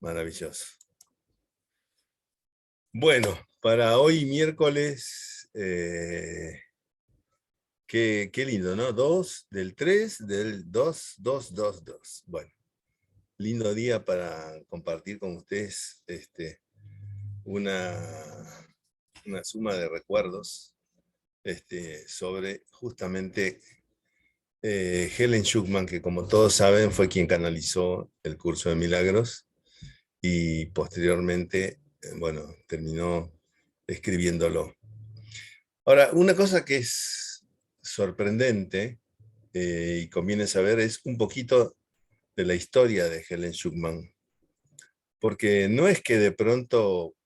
Maravilloso. Bueno, para hoy miércoles, qué lindo, ¿no? 2 del 3 del 2, 2, 2, 2. Bueno, lindo día para compartir con ustedes una, una suma de recuerdos sobre justamente Helen Schucman, que como todos saben fue quien canalizó el curso de milagros y posteriormente, bueno, terminó escribiéndolo. Ahora, una cosa que es sorprendente y conviene saber es un poquito de la historia de Helen Schucman, porque no es que de pronto,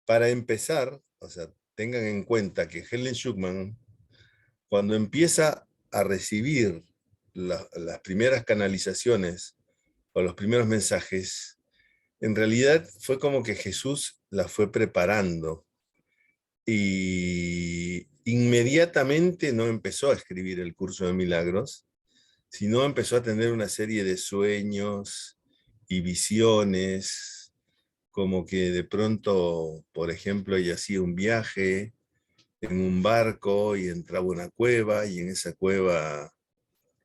para empezar, o sea, tengan en cuenta que Helen Schucman, cuando empieza a recibir las primeras canalizaciones o los primeros mensajes, en realidad fue como que Jesús la fue preparando y inmediatamente no empezó a escribir el curso de milagros, sino empezó a tener una serie de sueños y visiones, como que de pronto, por ejemplo, ella hacía un viaje en un barco y entraba a una cueva y en esa cueva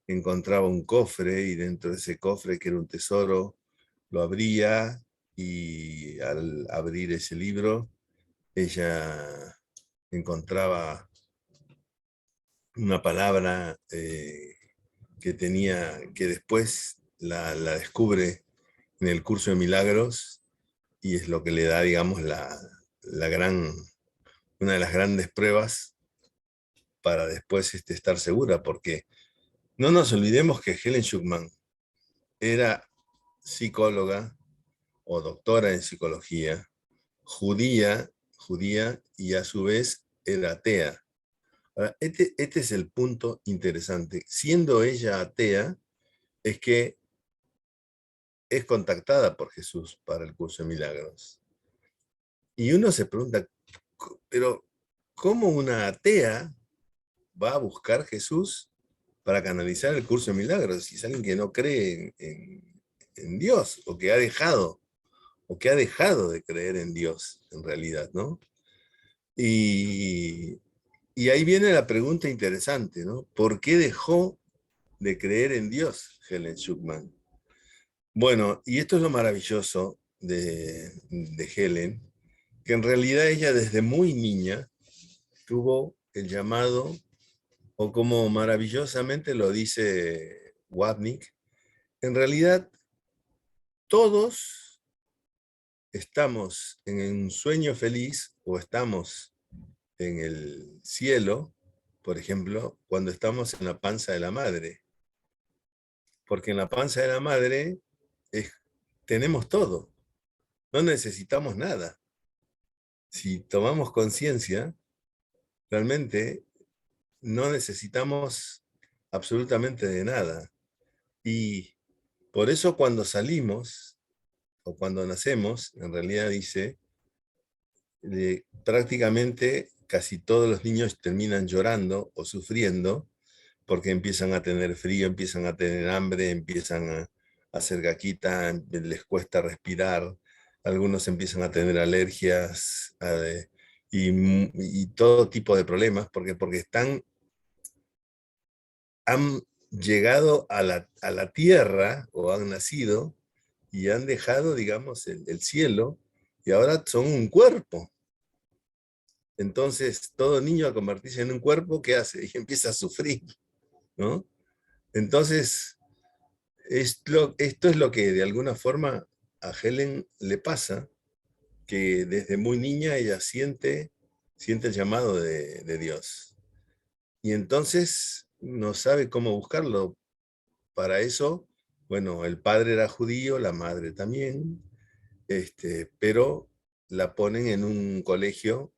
encontraba un cofre y dentro de ese cofre, que era un tesoro, lo abría y al abrir ese libro, ella encontraba una palabra que después la descubre en el curso de milagros y es lo que le da, digamos, una de las grandes pruebas para después estar segura, porque no nos olvidemos que Helen Schucman era psicóloga o doctora en psicología, judía y a su vez era atea. Ahora, este es el punto interesante. Siendo ella atea, es que es contactada por Jesús para el curso de milagros. Y uno se pregunta, pero ¿cómo una atea va a buscar a Jesús para canalizar el curso de milagros? Si es alguien que no cree en Dios, o que ha dejado de creer en Dios, en realidad, ¿no? Y, y ahí viene la pregunta interesante, ¿no? ¿Por qué dejó de creer en Dios Helen Schucman? Bueno, y esto es lo maravilloso de Helen, que en realidad ella desde muy niña tuvo el llamado, o como maravillosamente lo dice Wapnick, en realidad todos estamos en un sueño feliz o estamos en el cielo, por ejemplo, cuando estamos en la panza de la madre, porque en la panza de la madre es, tenemos todo, no necesitamos nada. Si tomamos conciencia, realmente no necesitamos absolutamente de nada. Y por eso cuando salimos o cuando nacemos, en realidad dice, prácticamente casi todos los niños terminan llorando o sufriendo porque empiezan a tener frío, empiezan a tener hambre, empiezan a hacer gaquita, les cuesta respirar, algunos empiezan a tener alergias y todo tipo de problemas, porque han llegado a la tierra o han nacido y han dejado, digamos, el cielo y ahora son un cuerpo. Entonces, todo niño al convertirse en un cuerpo, ¿qué hace? Y empieza a sufrir, ¿no? Entonces, esto es lo que de alguna forma a Helen le pasa, que desde muy niña ella siente el llamado de Dios. Y entonces no sabe cómo buscarlo. Para eso, bueno, el padre era judío, la madre también, pero la ponen en un colegio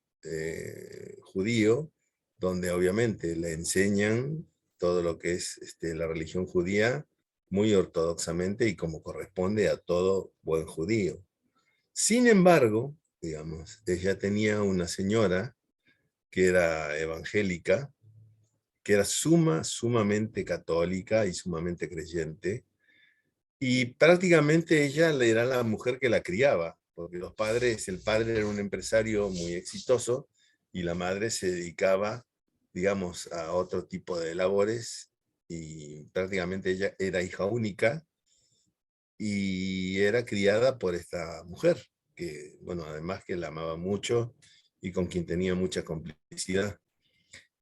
judío, donde obviamente le enseñan todo lo que es la religión judía muy ortodoxamente y como corresponde a todo buen judío. Sin embargo, digamos, ella tenía una señora que era evangélica, que era sumamente católica y sumamente creyente, Y prácticamente ella era la mujer que la criaba, porque los padres, el padre era un empresario muy exitoso y la madre se dedicaba, digamos, a otro tipo de labores y prácticamente ella era hija única y era criada por esta mujer, que, bueno, además que la amaba mucho y con quien tenía mucha complicidad.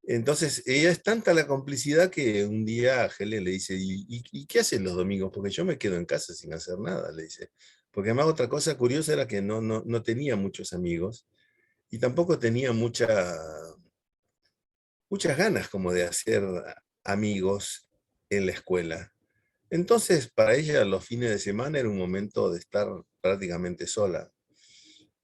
Entonces, ella es tanta la complicidad que un día a Helen le dice, ¿y qué haces los domingos? Porque yo me quedo en casa sin hacer nada, le dice. Porque además otra cosa curiosa era que no tenía muchos amigos y tampoco tenía muchas ganas como de hacer amigos en la escuela. Entonces, para ella los fines de semana era un momento de estar prácticamente sola.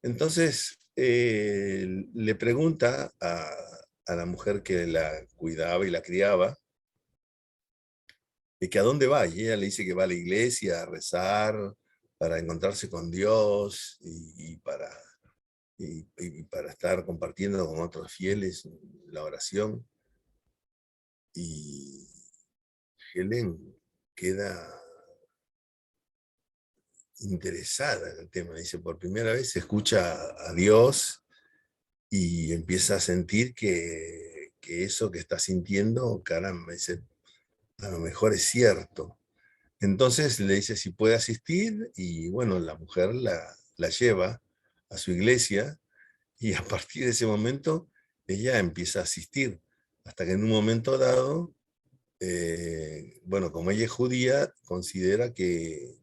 Entonces, le pregunta a la mujer que la cuidaba y la criaba, de que a dónde va, y ella le dice que va a la iglesia a rezar, para encontrarse con Dios y para estar compartiendo con otros fieles la oración. Y Helen queda interesada en el tema, dice, por primera vez escucha a Dios y empieza a sentir que eso que está sintiendo, caramba, dice, a lo mejor es cierto. Entonces le dice si puede asistir y bueno, la mujer la lleva a su iglesia y a partir de ese momento ella empieza a asistir, hasta que en un momento dado, bueno, como ella es judía, considera que,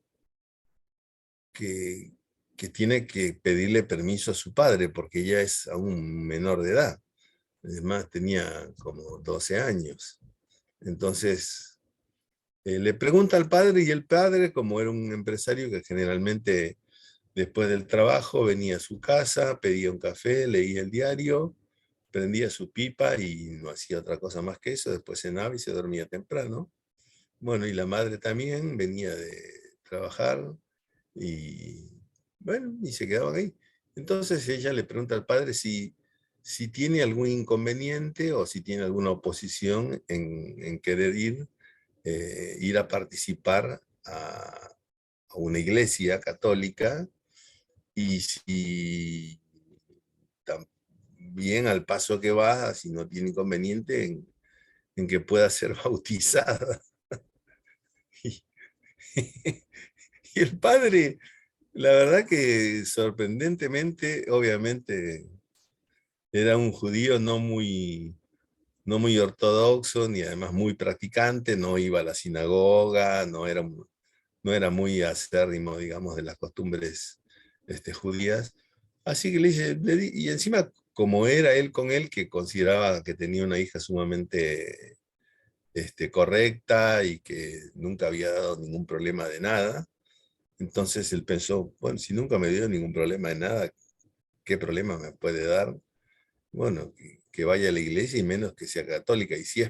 que tiene que pedirle permiso a su padre porque ella es aún menor de edad. Además tenía como 12 años. Entonces le pregunta al padre y el padre, como era un empresario que generalmente después del trabajo venía a su casa, pedía un café, leía el diario, prendía su pipa y no hacía otra cosa más que eso, después cenaba y se dormía temprano. Bueno, y la madre también venía de trabajar y bueno, y se quedaban ahí. Entonces ella le pregunta al padre si tiene algún inconveniente o si tiene alguna oposición en querer ir a participar a una iglesia católica y si también al paso que va, si no tiene inconveniente en que pueda ser bautizada. Y, y el padre, la verdad que sorprendentemente, obviamente, era un judío no muy ortodoxo, ni además muy practicante, no iba a la sinagoga, no era muy acérrimo, digamos, de las costumbres judías. Así que y encima, como era él con él, que consideraba que tenía una hija sumamente correcta y que nunca había dado ningún problema de nada, entonces él pensó, bueno, si nunca me dio ningún problema de nada, ¿qué problema me puede dar? Bueno, que vaya a la iglesia y menos que sea católica. Y si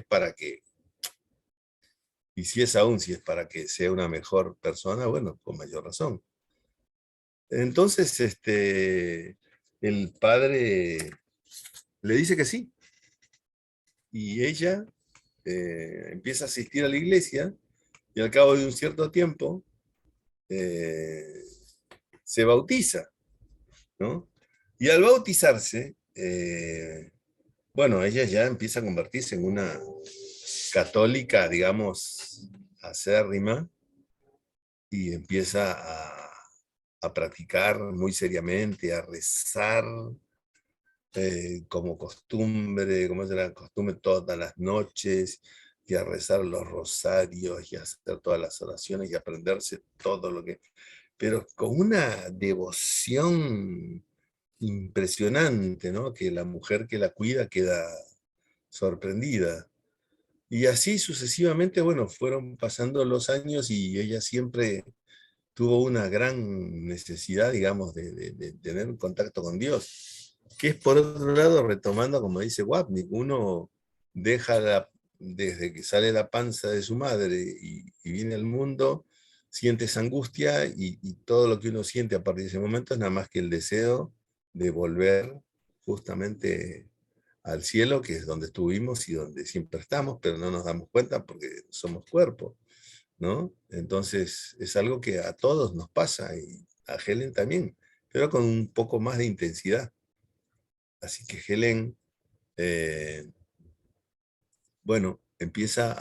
es aún, si es para que sea una mejor persona, bueno, con mayor razón. Entonces, el padre le dice que sí, y ella empieza a asistir a la iglesia, y al cabo de un cierto tiempo eh, se bautiza, ¿no? Y al bautizarse, bueno, ella ya empieza a convertirse en una católica, digamos, acérrima, y empieza a practicar muy seriamente, a rezar como costumbre, como es la costumbre todas las noches, y a rezar los rosarios, y a hacer todas las oraciones, y a aprenderse todo lo que... Pero con una devoción impresionante, ¿no? Que la mujer que la cuida queda sorprendida. Y así sucesivamente, bueno, fueron pasando los años y ella siempre tuvo una gran necesidad, digamos, de tener un contacto con Dios, que es por otro lado, retomando, como dice Wapnick, uno deja desde que sale la panza de su madre y viene al mundo, siente esa angustia y todo lo que uno siente a partir de ese momento es nada más que el deseo de volver justamente al cielo, que es donde estuvimos y donde siempre estamos, pero no nos damos cuenta porque somos cuerpo. ¿no? Entonces, es algo que a todos nos pasa, y a Helen también, pero con un poco más de intensidad. Así que Helen, eh, bueno, empieza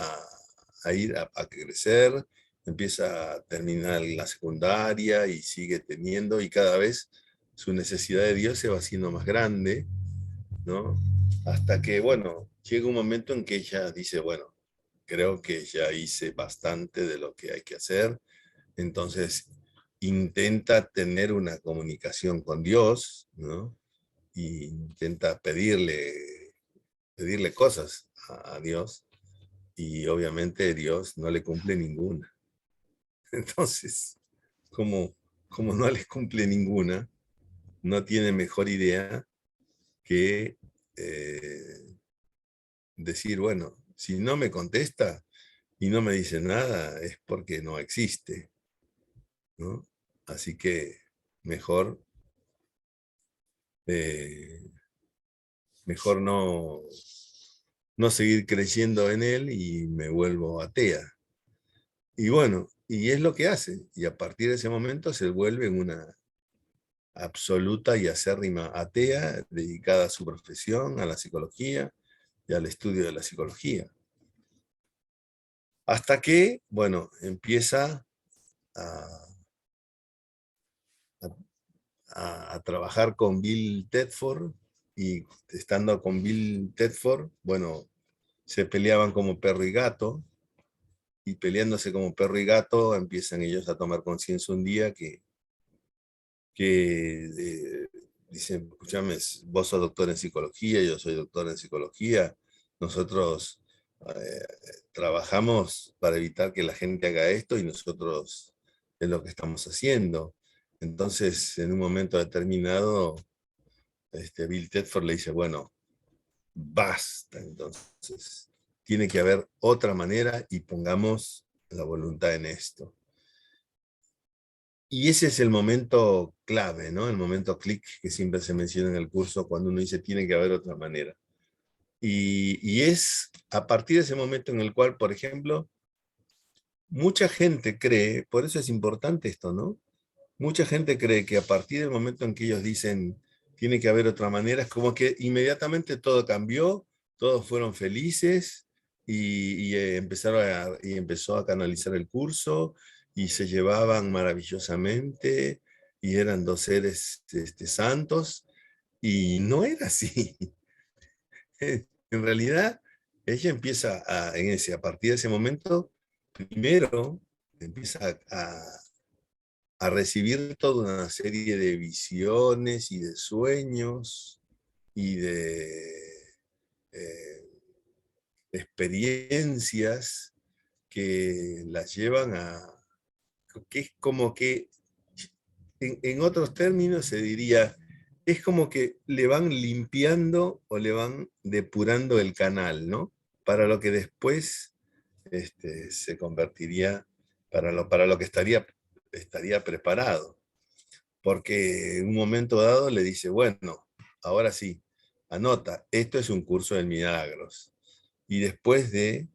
a ir a crecer, empieza a terminar la secundaria y sigue teniendo, y cada vez su necesidad de Dios se va haciendo más grande, ¿no? Hasta que, bueno, llega un momento en que ella dice, bueno, creo que ya hice bastante de lo que hay que hacer, entonces intenta tener una comunicación con Dios, ¿no? Y intenta pedirle cosas a Dios, y obviamente Dios no le cumple ninguna. Entonces, como, como no les cumple ninguna, no tiene mejor idea que decir, bueno, si no me contesta y no me dice nada, es porque no existe, ¿no? Así que mejor, eh, mejor no seguir creyendo en él y me vuelvo atea. Y bueno, y es lo que hace. Y a partir de ese momento se vuelve en una absoluta y acérrima atea, dedicada a su profesión, a la psicología y al estudio de la psicología. Hasta que, bueno, empieza a, a trabajar con Bill Tedford, y estando con Bill Tedford, bueno, se peleaban como perro y gato, y peleándose como perro y gato empiezan ellos a tomar conciencia un día que dicen, escúchame, vos sos doctor en psicología, yo soy doctor en psicología, nosotros eh, trabajamos para evitar que la gente haga esto, y nosotros es lo que estamos haciendo. Entonces, en un momento determinado, Bill Tedford le dice, bueno, basta, entonces, tiene que haber otra manera y pongamos la voluntad en esto. Y ese es el momento clave, ¿no? El momento clic que siempre se menciona en el curso cuando uno dice tiene que haber otra manera. Y es a partir de ese momento en el cual, por ejemplo, mucha gente cree, por eso es importante esto, ¿no? Mucha gente cree que a partir del momento en que ellos dicen tiene que haber otra manera, es como que inmediatamente todo cambió, todos fueron felices, y empezó a canalizar el curso, y se llevaban maravillosamente, y eran dos seres santos, y no era así. En realidad, ella empieza a partir de ese momento, primero empieza a recibir toda una serie de visiones y de sueños y de eh, experiencias que las llevan que es como que, en otros términos se diría, es como que le van limpiando o le van depurando el canal, ¿no? Para lo que después se convertiría, para lo que estaría preparado. Porque en un momento dado le dice, bueno, ahora sí, anota, esto es un curso de milagros. Y después de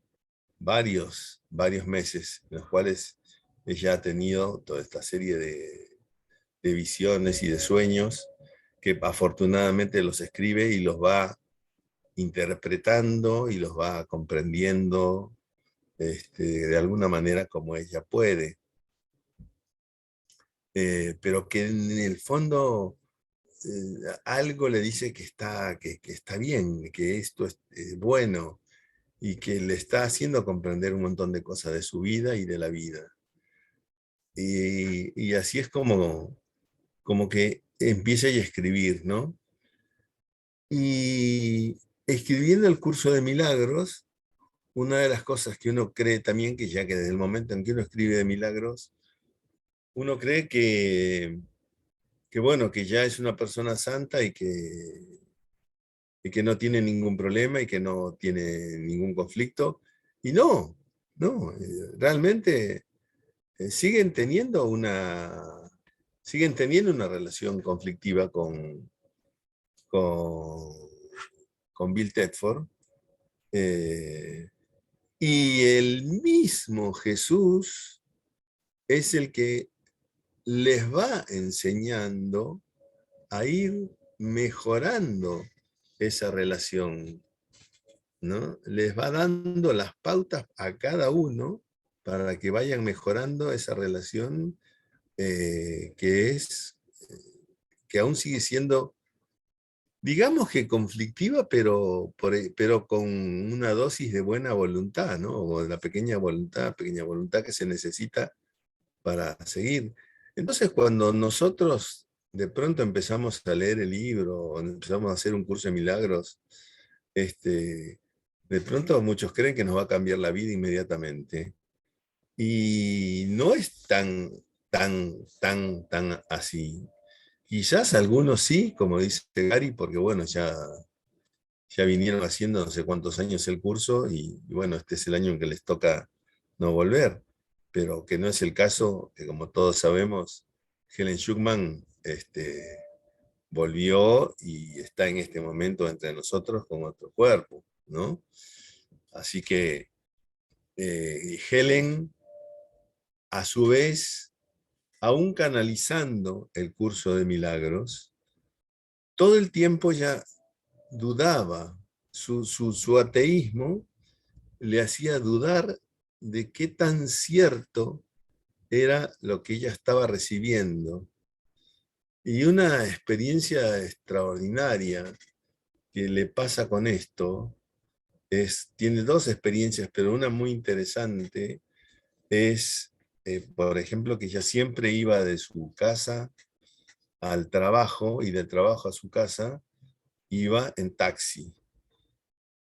varios meses en los cuales ella ha tenido toda esta serie de visiones y de sueños, que afortunadamente los escribe y los va interpretando y los va comprendiendo de alguna manera como ella puede. Pero que en el fondo algo le dice que está bien, que esto es bueno, y que le está haciendo comprender un montón de cosas de su vida y de la vida. Y así es como que empieza a escribir, ¿no? Y escribiendo el curso de milagros, una de las cosas que uno cree también, que ya que desde el momento en que uno escribe de milagros, uno cree que bueno, que ya es una persona santa, y que no tiene ningún problema y que no tiene ningún conflicto. Y no, no, realmente siguen teniendo una relación conflictiva con, con Bill Tedford, eh, Y el mismo Jesús es el que les va enseñando a ir mejorando esa relación, ¿no? Les va dando las pautas a cada uno para que vayan mejorando esa relación que es, que aún sigue siendo, digamos que conflictiva, pero con una dosis de buena voluntad, ¿no? O la pequeña voluntad que se necesita para seguir. Entonces, cuando nosotros de pronto empezamos a leer el libro, o empezamos a hacer un curso de milagros, de pronto muchos creen que nos va a cambiar la vida inmediatamente. Y no es tan así. Quizás algunos sí, como dice Gary, porque bueno, ya vinieron haciendo no sé cuántos años el curso y bueno, este es el año en que les toca no volver, pero que no es el caso, que como todos sabemos, Helen Schuckman volvió y está en este momento entre nosotros con otro cuerpo, ¿no? Así que Helen, a su vez, aún canalizando el curso de milagros, todo el tiempo ya dudaba, su ateísmo le hacía dudar de qué tan cierto era lo que ella estaba recibiendo. Y una experiencia extraordinaria que le pasa con esto tiene dos experiencias, pero una muy interesante es, por ejemplo, que ella siempre iba de su casa al trabajo y del trabajo a su casa, iba en taxi,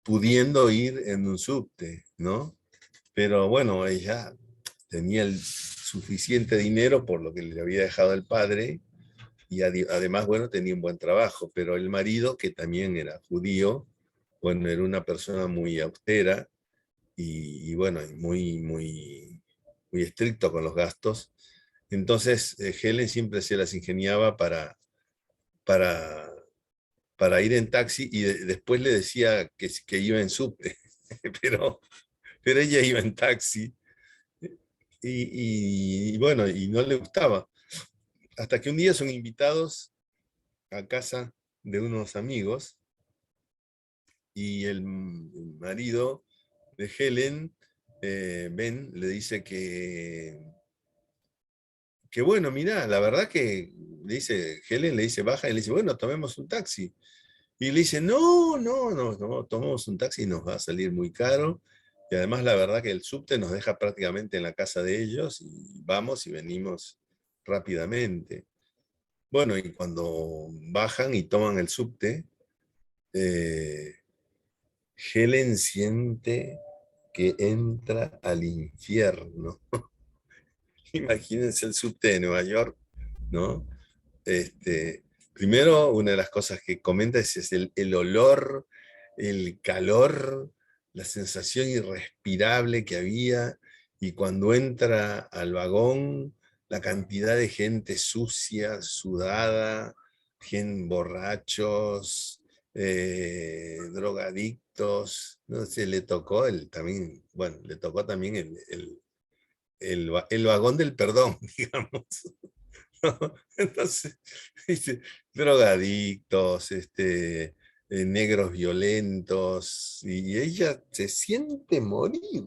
pudiendo ir en un subte, ¿no? Pero bueno, ella tenía el suficiente dinero por lo que le había dejado el padre y además, bueno, tenía un buen trabajo, pero el marido, que también era judío, bueno, era una persona muy austera y bueno, muy estricto con los gastos. Entonces, Helen siempre se las ingeniaba para, para ir en taxi y después le decía que iba en subte, pero, pero ella iba en taxi y bueno, y no le gustaba. Hasta que un día son invitados a casa de unos amigos y el marido de Helen, Ben, le dice que bueno, mirá, la verdad que le dice, Helen le dice, baja y le dice, bueno, tomemos un taxi. Y le dice, no, tomamos un taxi y nos va a salir muy caro. Y además la verdad que el subte nos deja prácticamente en la casa de ellos y vamos y venimos rápidamente. Bueno, y cuando bajan y toman el subte, eh, Helen siente que entra al infierno. Imagínense el subte de Nueva York, ¿no? Primero, una de las cosas que comenta es el olor, el calor, la sensación irrespirable que había, y cuando entra al vagón, la cantidad de gente sucia, sudada, gente borrachos, drogadictos, no sé, le tocó también, bueno, le tocó también el vagón del perdón, digamos. ¿No? Entonces, dice, drogadictos, negros violentos, y ella se siente morir,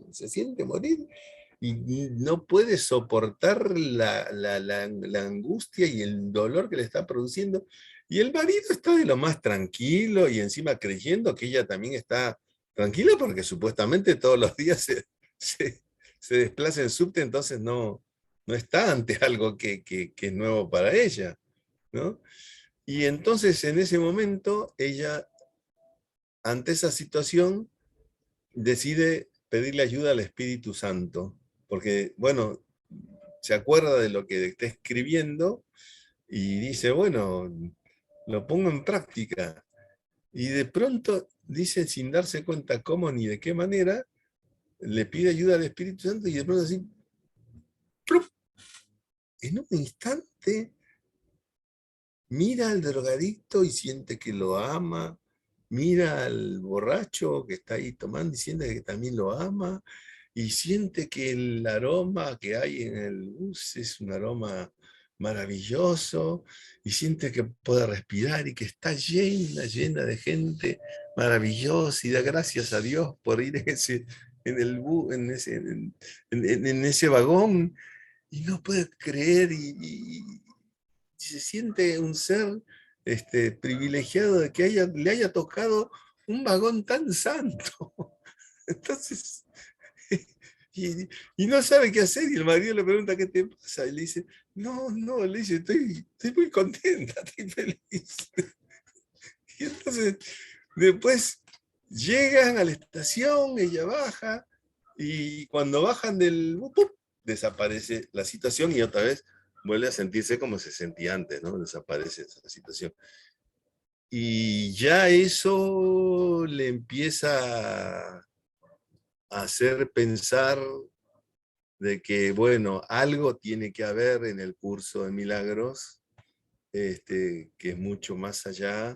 y no puede soportar la angustia y el dolor que le está produciendo. Y el marido está de lo más tranquilo y encima creyendo que ella también está tranquila porque supuestamente todos los días se, se desplaza en subte, entonces no está ante algo que es nuevo para ella, ¿no? Y entonces en ese momento ella, ante esa situación, decide pedirle ayuda al Espíritu Santo, porque, bueno, se acuerda de lo que está escribiendo y dice, bueno, lo pongo en práctica. Y de pronto dice, sin darse cuenta cómo ni de qué manera, le pide ayuda al Espíritu Santo y de pronto así, ¡pluf! En un instante mira al drogadicto y siente que lo ama, mira al borracho que está ahí tomando y siente que también lo ama, y siente que el aroma que hay en el bus es un aroma maravilloso, y siente que puede respirar y que está llena de gente maravillosa, y da gracias a Dios por ir en ese vagón, y no puede creer, y se siente un ser privilegiado de que le haya tocado un vagón tan santo. Entonces, y, y no sabe qué hacer, y el marido le pregunta qué te pasa, y le dice, no, no, le dice, estoy muy contenta, estoy feliz. Y entonces, después llegan a la estación, ella baja, y cuando bajan del bus, ¡pum!, desaparece la situación, y otra vez vuelve a sentirse como se sentía antes, ¿no? Desaparece esa situación. Y ya eso le empieza a hacer pensar de que, bueno, algo tiene que haber en el curso de milagros, que es mucho más allá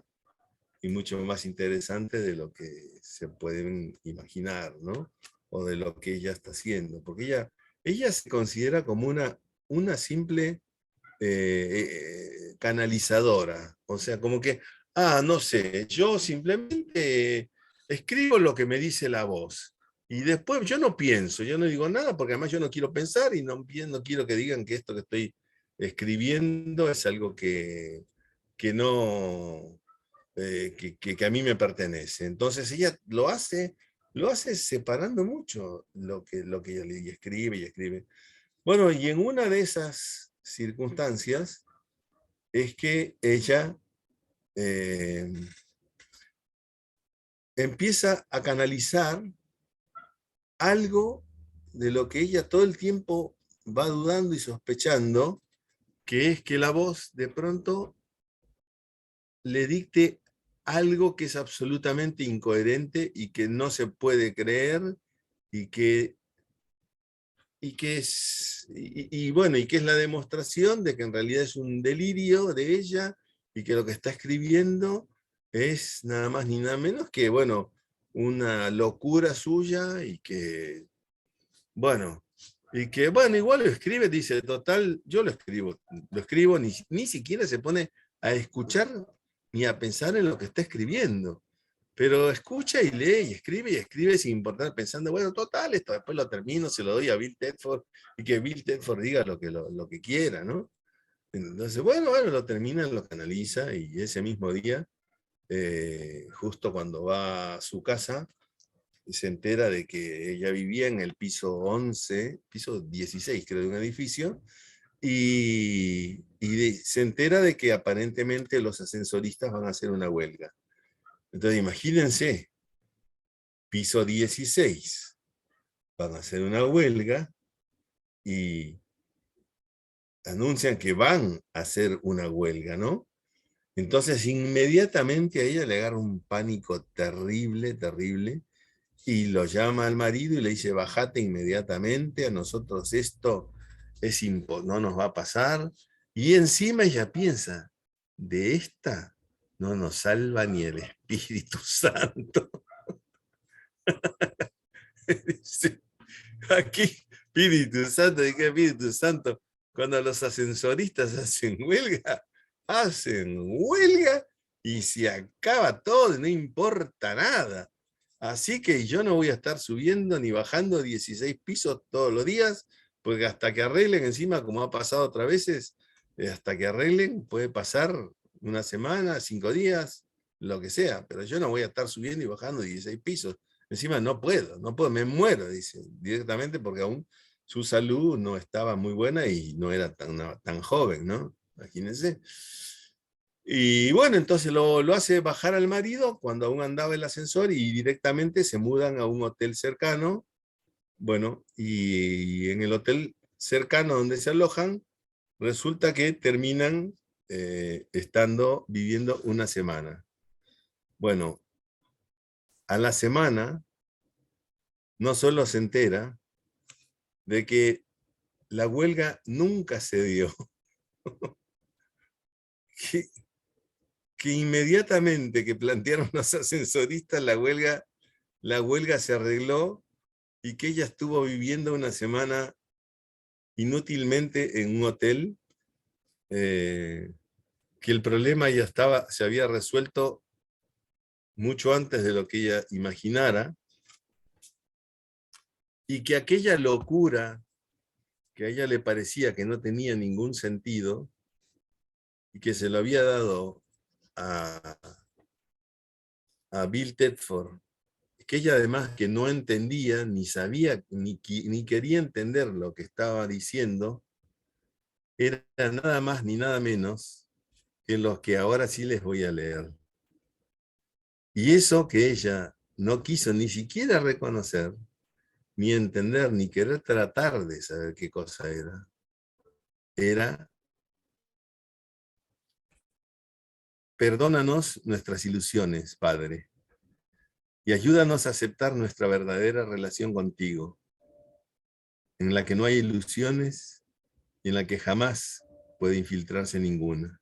y mucho más interesante de lo que se pueden imaginar, ¿no? O de lo que ella está haciendo, porque ella se considera como una simple canalizadora, o sea, como que, no sé, yo simplemente escribo lo que me dice la voz, y después yo no pienso, yo no digo nada, porque además yo no quiero pensar, y no quiero que digan que esto que estoy escribiendo es algo que no, que a mí me pertenece. Entonces ella lo hace separando mucho lo que ella y escribe y escribe. Bueno, y en una de esas circunstancias es que ella eh, empieza a canalizar algo de lo que ella todo el tiempo va dudando y sospechando, que es que la voz de pronto le dicte algo que es absolutamente incoherente y que no se puede creer, y que, bueno, y que es la demostración de que en realidad es un delirio de ella, y que lo que está escribiendo es nada más ni nada menos que, bueno, una locura suya, bueno, y que, bueno, igual lo escribe, dice, total, yo lo escribo, ni siquiera se pone a escuchar ni a pensar en lo que está escribiendo, pero escucha y lee y escribe sin importar, pensando, bueno, total, esto después lo termino, se lo doy a Bill Tedford, y que Bill Tedford diga lo que quiera, ¿no? Entonces, bueno, lo termina, lo canaliza, y ese mismo día, justo cuando va a su casa, se entera de que ella vivía en el piso 11, piso 16, creo, de un edificio, se entera de que aparentemente los ascensoristas van a hacer una huelga. Entonces, imagínense, piso 16, van a hacer una huelga, y anuncian que van a hacer una huelga, ¿no? Entonces, inmediatamente a ella le agarra un pánico terrible, terrible, y lo llama al marido y le dice, bajate inmediatamente, a nosotros esto no nos va a pasar. Y encima ella piensa, de esta no nos salva ni el Espíritu Santo. Dice, aquí, Espíritu Santo, ¿de qué Espíritu Santo? Cuando los ascensoristas hacen huelga y se acaba todo, no importa nada. Así que yo no voy a estar subiendo ni bajando 16 pisos todos los días, porque hasta que arreglen, encima, como ha pasado otras veces, hasta que arreglen puede pasar una semana, 5 días, lo que sea, pero yo no voy a estar subiendo y bajando 16 pisos. Encima no puedo, me muero, dice, directamente, porque aún su salud no estaba muy buena y no era tan joven, ¿no? Imagínense. Y bueno, entonces lo hace bajar al marido cuando aún andaba el ascensor, y directamente se mudan a un hotel cercano. Bueno, y en el hotel cercano donde se alojan, resulta que terminan viviendo una semana. Bueno, a la semana no solo se entera de que la huelga nunca se dio, que, que inmediatamente que plantearon los ascensoristas la huelga se arregló, y que ella estuvo viviendo una semana inútilmente en un hotel, que el problema ya se había resuelto mucho antes de lo que ella imaginara, y que aquella locura que a ella le parecía que no tenía ningún sentido, y que se lo había dado a, a Bill Tedford, que ella además que no entendía, ni sabía, ni quería entender lo que estaba diciendo, era nada más ni nada menos que los que ahora sí les voy a leer. Y eso que ella no quiso ni siquiera reconocer, ni entender, ni querer tratar de saber qué cosa era: perdónanos nuestras ilusiones, Padre, y ayúdanos a aceptar nuestra verdadera relación contigo, en la que no hay ilusiones y en la que jamás puede infiltrarse ninguna.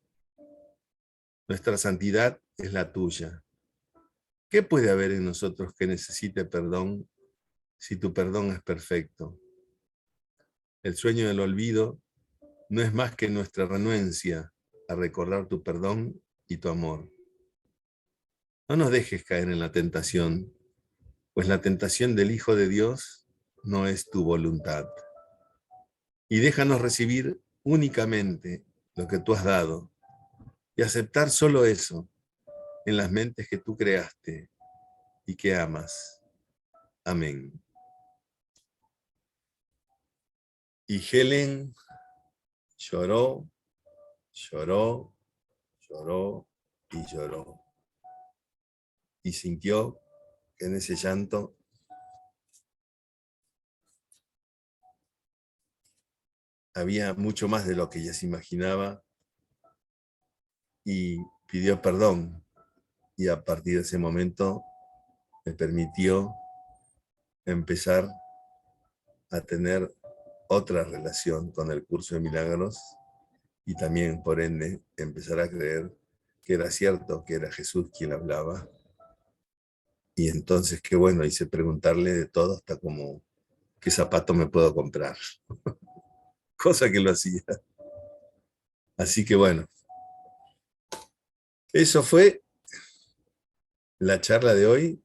Nuestra santidad es la tuya. ¿Qué puede haber en nosotros que necesite perdón si tu perdón es perfecto? El sueño del olvido no es más que nuestra renuencia a recordar tu perdón y tu amor. No nos dejes caer en la tentación, pues la tentación del Hijo de Dios no es tu voluntad. Y déjanos recibir únicamente lo que tú has dado y aceptar solo eso en las mentes que tú creaste y que amas. Amén. Y Helen lloró, lloró, lloró y lloró. Y sintió que en ese llanto había mucho más de lo que ella se imaginaba, y pidió perdón. Y a partir de ese momento me permitió empezar a tener otra relación con el curso de milagros, y también, por ende, empezar a creer que era cierto, que era Jesús quien hablaba. Y entonces, qué bueno, hice preguntarle de todo, hasta como, ¿qué zapato me puedo comprar? Cosa que lo hacía. Así que bueno, eso fue la charla de hoy,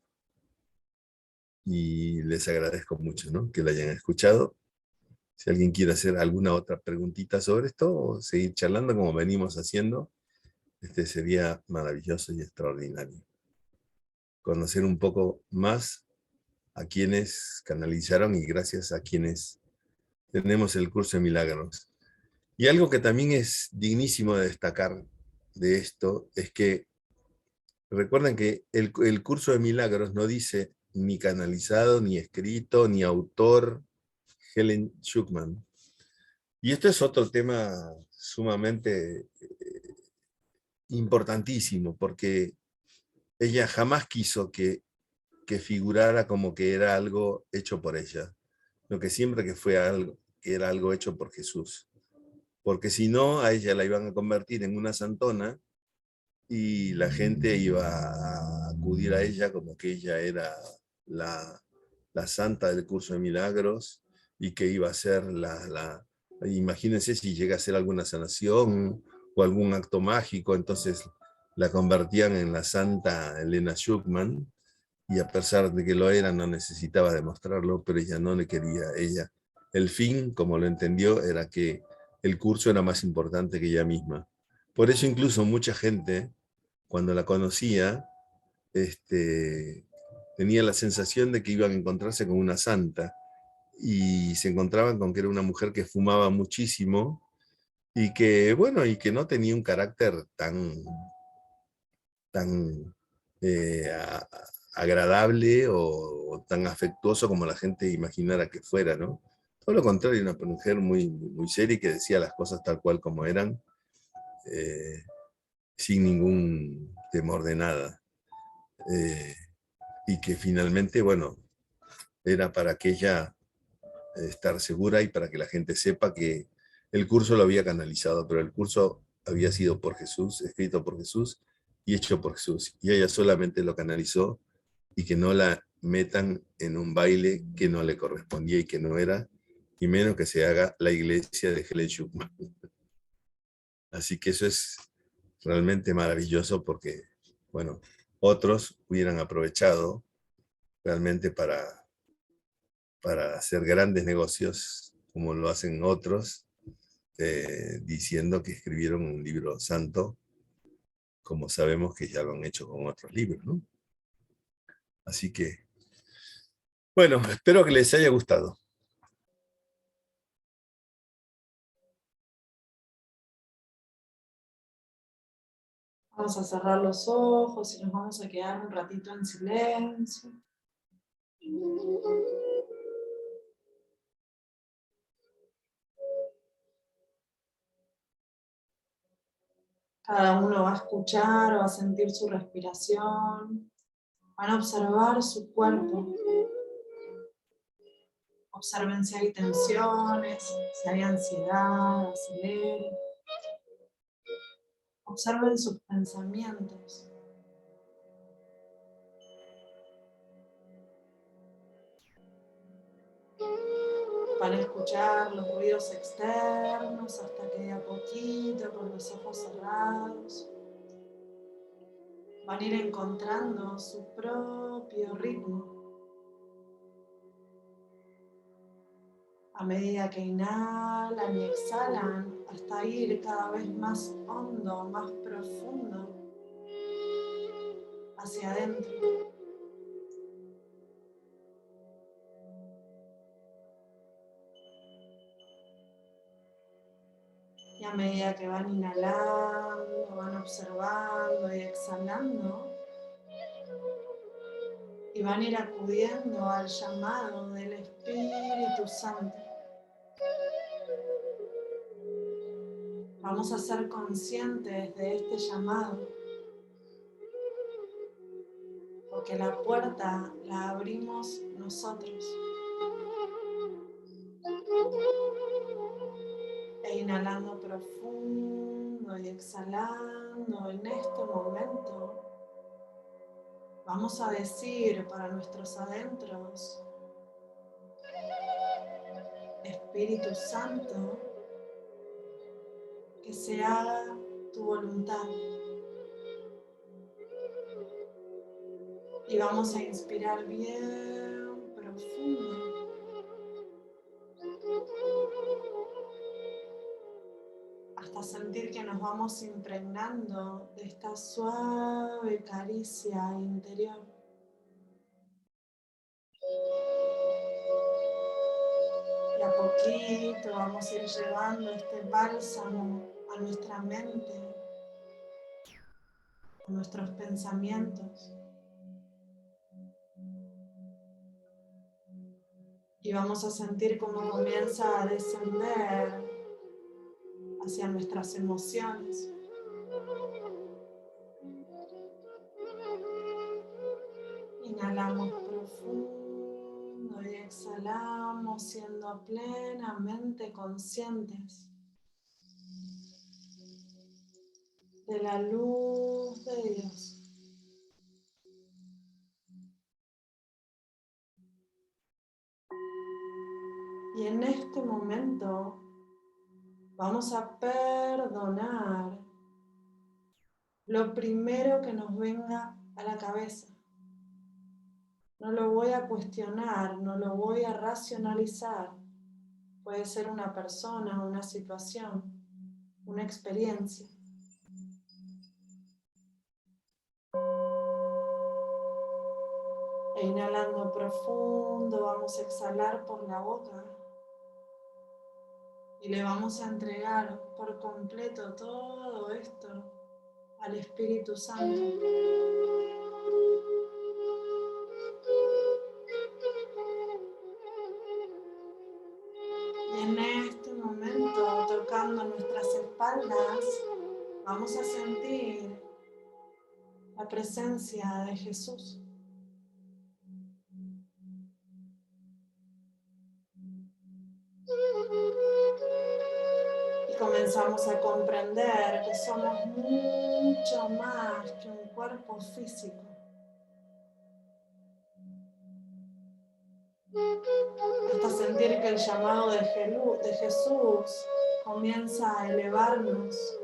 y les agradezco mucho, ¿no?, que la hayan escuchado. Si alguien quiere hacer alguna otra preguntita sobre esto o seguir charlando como venimos haciendo, sería maravilloso y extraordinario. Conocer un poco más a quienes canalizaron y gracias a quienes tenemos el curso de milagros. Y algo que también es dignísimo de destacar de esto es que recuerden que el curso de milagros no dice ni canalizado, ni escrito, ni autor Helen Schucman. Y esto es otro tema sumamente importantísimo, porque ella jamás quiso que figurara como que era algo hecho por ella, lo que siempre que fue algo, que era algo hecho por Jesús. Porque si no, a ella la iban a convertir en una santona, y la gente iba a acudir a ella como que ella era la, la santa del curso de milagros, y que iba a ser imagínense si llega a ser alguna sanación o algún acto mágico, entonces la convertían en la santa Elena Schucman, y a pesar de que lo era, no necesitaba demostrarlo, pero ella no le quería. El fin, como lo entendió, era que el curso era más importante que ella misma. Por eso incluso mucha gente, cuando la conocía, tenía la sensación de que iban a encontrarse con una santa, y se encontraban con que era una mujer que fumaba muchísimo, y que, bueno, y que no tenía un carácter tan agradable o tan afectuoso como la gente imaginara que fuera, ¿no? Todo lo contrario, una mujer muy, muy seria, que decía las cosas tal cual como eran, eh, sin ningún temor de nada. Y que finalmente, bueno, era para que ella estar segura y para que la gente sepa que el curso lo había canalizado, pero el curso había sido por Jesús, escrito por Jesús y hecho por Jesús. Y ella solamente lo canalizó, y que no la metan en un baile que no le correspondía y que no era, y menos que se haga la iglesia de Helen Schuckman. Así que eso es realmente maravilloso porque, bueno, otros hubieran aprovechado realmente para hacer grandes negocios, como lo hacen otros, diciendo que escribieron un libro santo, como sabemos que ya lo han hecho con otros libros, ¿no? Así que, bueno, espero que les haya gustado. Vamos a cerrar los ojos y nos vamos a quedar un ratito en silencio. Cada uno va a escuchar o va a sentir su respiración. Van a observar su cuerpo. Observen si hay tensiones, si hay ansiedad, acelere. Observen sus pensamientos. Van a escuchar los ruidos externos hasta que de a poquito, con los ojos cerrados, van a ir encontrando su propio ritmo. A medida que inhalan y exhalan, hasta ir cada vez más hondo, más profundo, hacia adentro. Y a medida que van inhalando, van observando y exhalando, y van a ir acudiendo al llamado del Espíritu Santo. Vamos a ser conscientes de este llamado, porque la puerta la abrimos nosotros. E inhalando profundo y exhalando en este momento, vamos a decir para nuestros adentros: Espíritu Santo, que se haga tu voluntad. Y vamos a inspirar bien profundo. Hasta sentir que nos vamos impregnando de esta suave caricia interior. Y a poquito vamos a ir llevando este bálsamo a nuestra mente, a nuestros pensamientos. Y vamos a sentir cómo comienza a descender hacia nuestras emociones. Inhalamos profundo y exhalamos siendo plenamente conscientes de la luz de Dios. Y en este momento vamos a perdonar lo primero que nos venga a la cabeza. No lo voy a cuestionar, no lo voy a racionalizar. Puede ser una persona, una situación, una experiencia. E inhalando profundo, vamos a exhalar por la boca. Y le vamos a entregar por completo todo esto al Espíritu Santo. Y en este momento, tocando nuestras espaldas, vamos a sentir la presencia de Jesús. Y comenzamos a comprender que somos mucho más que un cuerpo físico. sentir que el llamado de Jesús comienza a elevarnos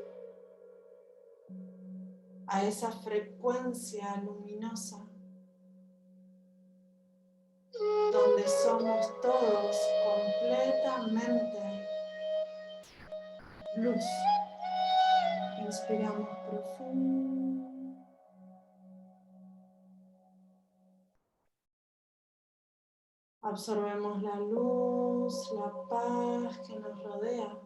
a esa frecuencia luminosa donde somos todos completamente luz. Inspiramos profundo. Absorbemos la luz, la paz que nos rodea.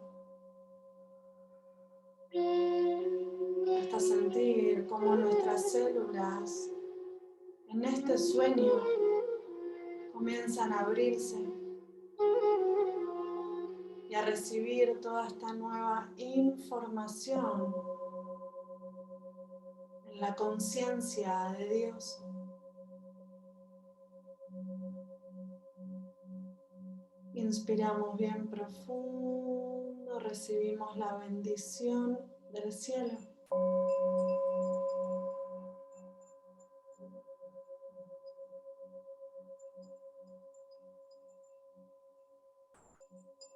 Hasta sentir cómo nuestras células en este sueño comienzan a abrirse y a recibir toda esta nueva información en la conciencia de Dios. Inspiramos bien profundo, recibimos la bendición del cielo.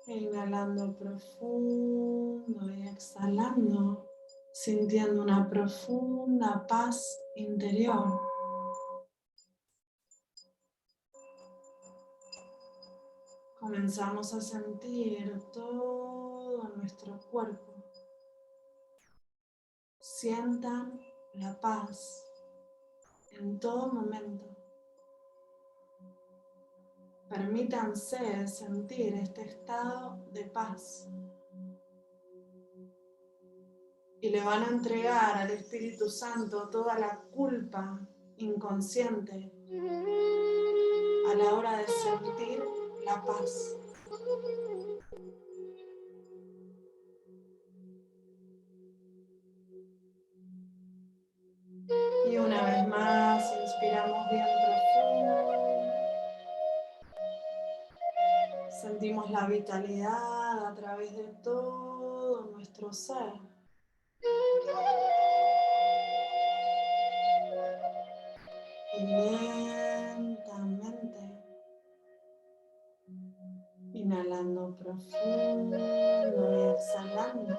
Inhalando profundo y exhalando, sintiendo una profunda paz interior. Comenzamos a sentir todo nuestro cuerpo. Sientan la paz en todo momento. Permítanse sentir este estado de paz. Y le van a entregar al Espíritu Santo toda la culpa inconsciente a la hora de sentir la paz. Y una vez más, inspiramos bien profundo. Sentimos la vitalidad a través de todo nuestro ser. Y lentamente, inhalando profundo y exhalando,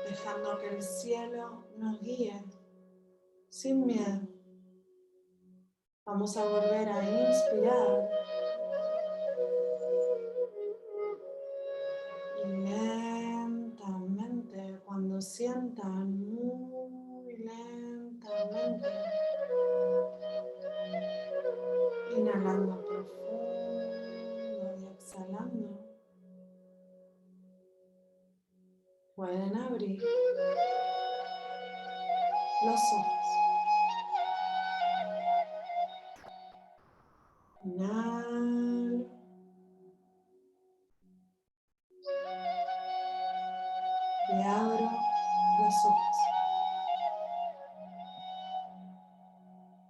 dejando que el cielo nos guíe sin miedo. Vamos a volver a inspirar y lentamente, cuando sientan muy lentamente, inhalando profundo y exhalando, pueden abrir los ojos. Inhalo. Y abro los ojos.